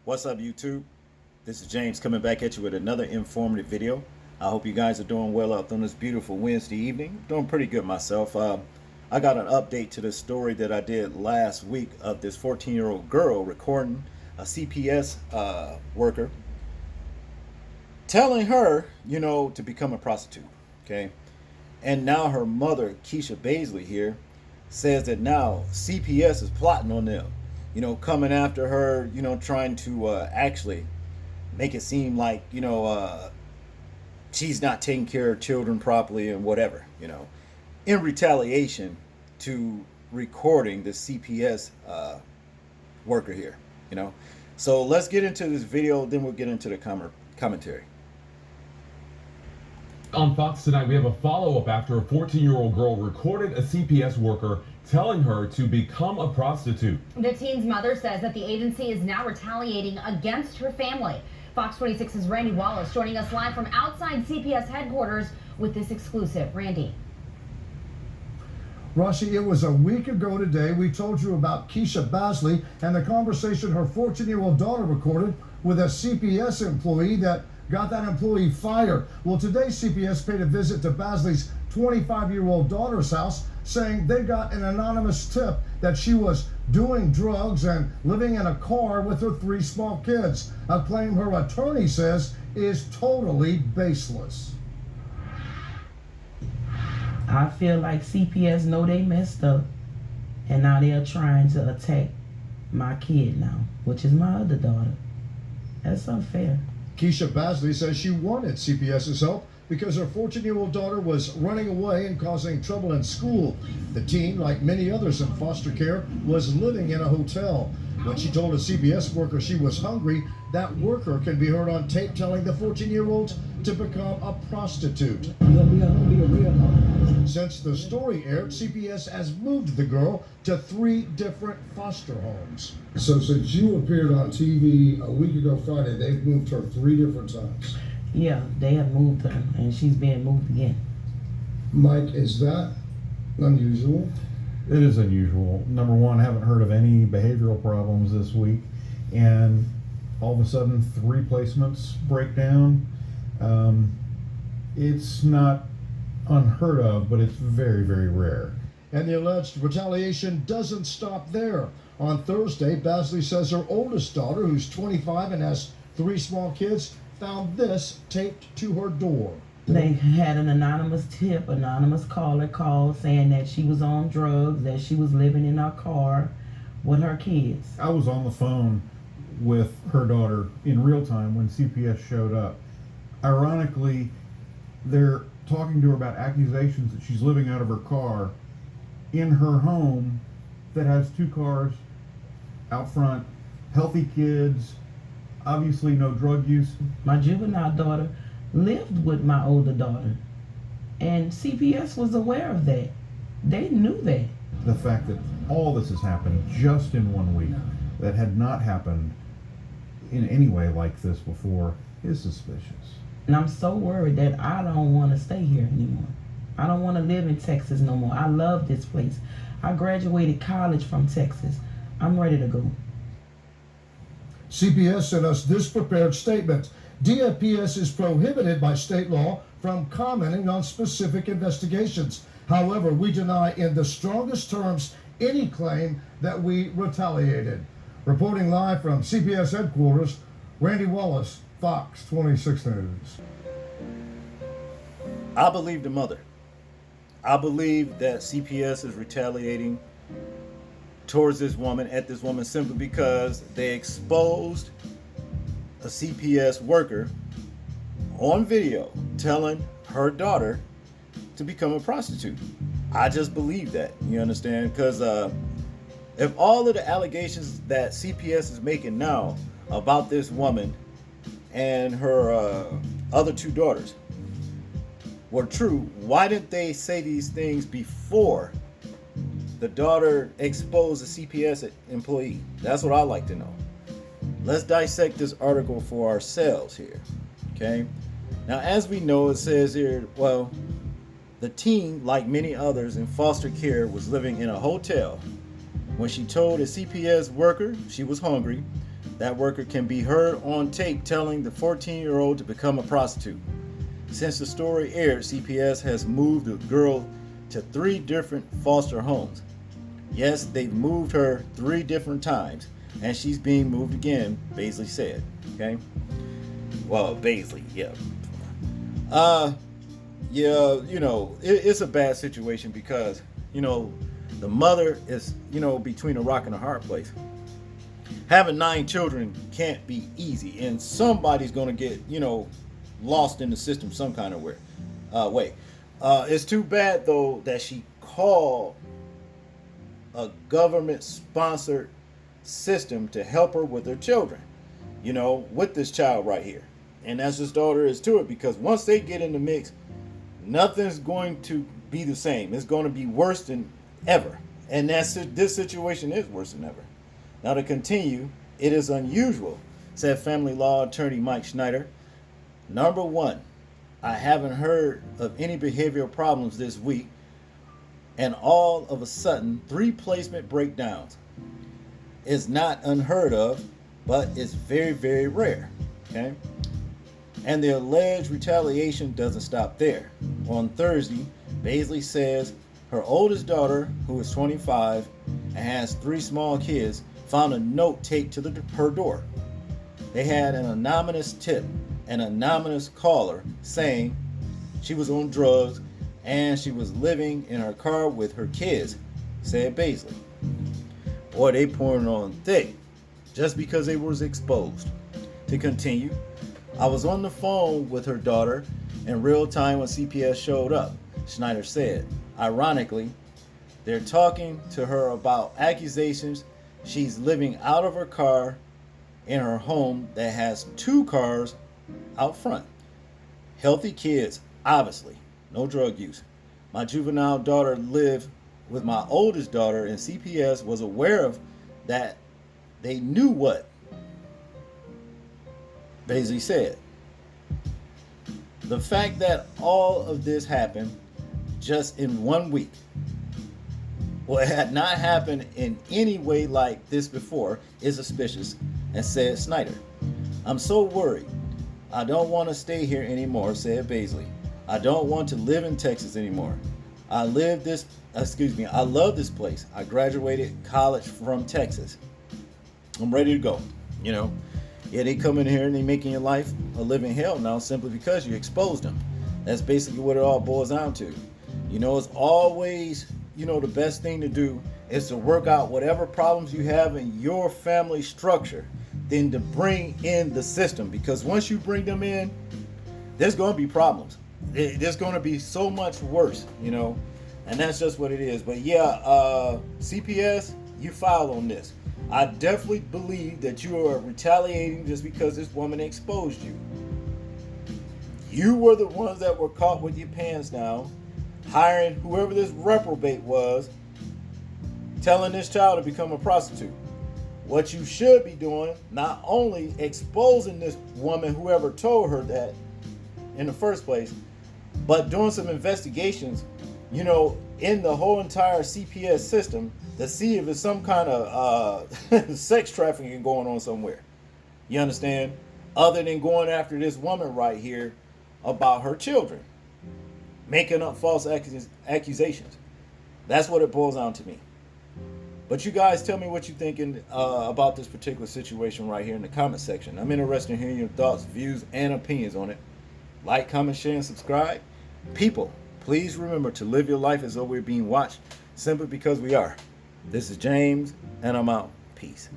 What's up, YouTube? This is James coming back at you with another informative video. I hope you guys are doing well out on this beautiful Wednesday evening. Doing pretty good myself. I got an update to the story that I did last week of this 14-year-old girl recording a CPS worker telling her, to become a prostitute. Okay. And now her mother, Keisha Baisley here, says that now CPS is plotting on them. Coming after her, trying to actually make it seem like, she's not taking care of children properly and whatever, in retaliation to recording the CPS worker here, So let's get into this video, then we'll get into the commentary. On Fox tonight, we have a follow-up after a 14-year-old girl recorded a CPS worker telling her to become a prostitute. The teen's mother says that the agency is now retaliating against her family. Fox 26's Randy Wallace joining us live from outside CPS headquarters with this exclusive. Randy. Rossi, it was a week ago today we told you about Keisha Baisley and the conversation her 14-year-old daughter recorded with a CPS employee that got that employee fired. Well, today CPS paid a visit to Baisley's 25-year-old daughter's house, saying they got an anonymous tip that she was doing drugs and living in a car with her 3 small kids, a claim her attorney says is totally baseless. I feel like CPS know they messed up, and now they're trying to attack my kid now, which is my other daughter. That's unfair. Keisha Baisley says she wanted CPS's help because her 14-year-old daughter was running away and causing trouble in school. The teen, like many others in foster care, was living in a hotel. When she told a CPS worker she was hungry, that worker can be heard on tape telling the 14-year-old to become a prostitute. Since the story aired, CPS has moved the girl to 3 different foster homes. So since you appeared on TV a week ago Friday, they've moved her 3 different times. Yeah, they have moved her, and she's being moved again. Mike, is that unusual? It is unusual. Number one, I haven't heard of any behavioral problems this week, and all of a sudden 3 placements break down. It's not unheard of, but it's very, very rare. And the alleged retaliation doesn't stop there. On Thursday, Baisley says her oldest daughter, who's 25 and has 3 small kids, found this taped to her door. They had an anonymous tip, anonymous caller called saying that she was on drugs, that she was living in her car with her kids. I was on the phone with her daughter in real time when CPS showed up. Ironically, they're talking to her about accusations that she's living out of her car in her home that has 2 cars out front, healthy kids, obviously no drug use. My juvenile daughter lived with my older daughter, and CPS was aware of that. They knew that. The fact that all this has happened just in 1 week, that had not happened in any way like this before, is suspicious. And I'm so worried that I don't want to stay here anymore. I don't want to live in Texas no more. I love this place. I graduated college from Texas. I'm ready to go. CPS sent us this prepared statement. DFPS is prohibited by state law from commenting on specific investigations. However, we deny in the strongest terms any claim that we retaliated. Reporting live from CPS headquarters, Randy Wallace, Fox 26 News. I believe the mother. I believe that CPS is retaliating towards this woman, at this woman, simply because they exposed a CPS worker on video telling her daughter to become a prostitute. I just believe that, you understand? Because if all of the allegations that CPS is making now about this woman and her other 2 daughters were true, why didn't they say these things before the daughter exposed a CPS employee? That's what I like to know. Let's dissect this article for ourselves here, okay? Now, as we know, it says here, well, the teen, like many others in foster care, was living in a hotel when she told a CPS worker she was hungry. that worker can be heard on tape telling the 14-year-old to become a prostitute. Since the story aired, CPS has moved the girl to 3 different foster homes. Yes, they've moved her 3 different times, and she's being moved again, Baisley said. Okay? Well, Baisley, yeah. Yeah, it's a bad situation because, the mother is, between a rock and a hard place. Having 9 children can't be easy, and somebody's going to get, lost in the system some kind of way. It's too bad, though, that she called a government-sponsored system to help her with her children, with this child right here. And that's just all there is to it, because once they get in the mix, nothing's going to be the same. It's going to be worse than ever. And this situation is worse than ever. Now, to continue, it is unusual, said family law attorney Mike Schneider. Number 1, I haven't heard of any behavioral problems this week, and all of a sudden, 3 placement breakdowns. It's not unheard of, but it's very, very rare. Okay? And the alleged retaliation doesn't stop there. On Thursday, Baisley says her oldest daughter, who is 25 and has 3 small kids, found a note taped to her door. They had an anonymous tip, an anonymous caller saying she was on drugs and she was living in her car with her kids, said Baisley. Boy, they pouring on thick just because they was exposed. To continue, I was on the phone with her daughter in real time when CPS showed up, Schneider said. Ironically, they're talking to her about accusations she's living out of her car in her home that has 2 cars out front. Healthy kids, obviously, no drug use. My juvenile daughter lived with my oldest daughter, and CPS was aware of that. They knew what Baisley said. The fact that all of this happened just in 1 week, well, it had not happened in any way like this before, is suspicious, and said Schneider. I'm so worried. I don't want to stay here anymore, said Baisley. I don't want to live in Texas anymore. I love this place. I graduated college from Texas. I'm ready to go. Yeah, they come in here and they making your life a living hell now simply because you exposed them. That's basically what it all boils down to. It's always, the best thing to do is to work out whatever problems you have in your family structure than to bring in the system. Because once you bring them in, there's going to be problems. There's going to be so much worse, and that's just what it is. But yeah, CPS, you filed on this. I definitely believe that you are retaliating just because this woman exposed you. You were the ones that were caught with your pants down, hiring whoever this reprobate was, telling this child to become a prostitute. What you should be doing, not only exposing this woman, whoever told her that in the first place, but doing some investigations, in the whole entire CPS system to see if there's some kind of sex trafficking going on somewhere. You understand? Other than going after this woman right here about her children, making up false accusations. That's what it boils down to me. But you guys tell me what you're thinking about this particular situation right here in the comment section. I'm interested in hearing your thoughts, views, and opinions on it. Like, comment, share, and subscribe. People, please remember to live your life as though we're being watched, simply because we are. This is James, and I'm out. Peace.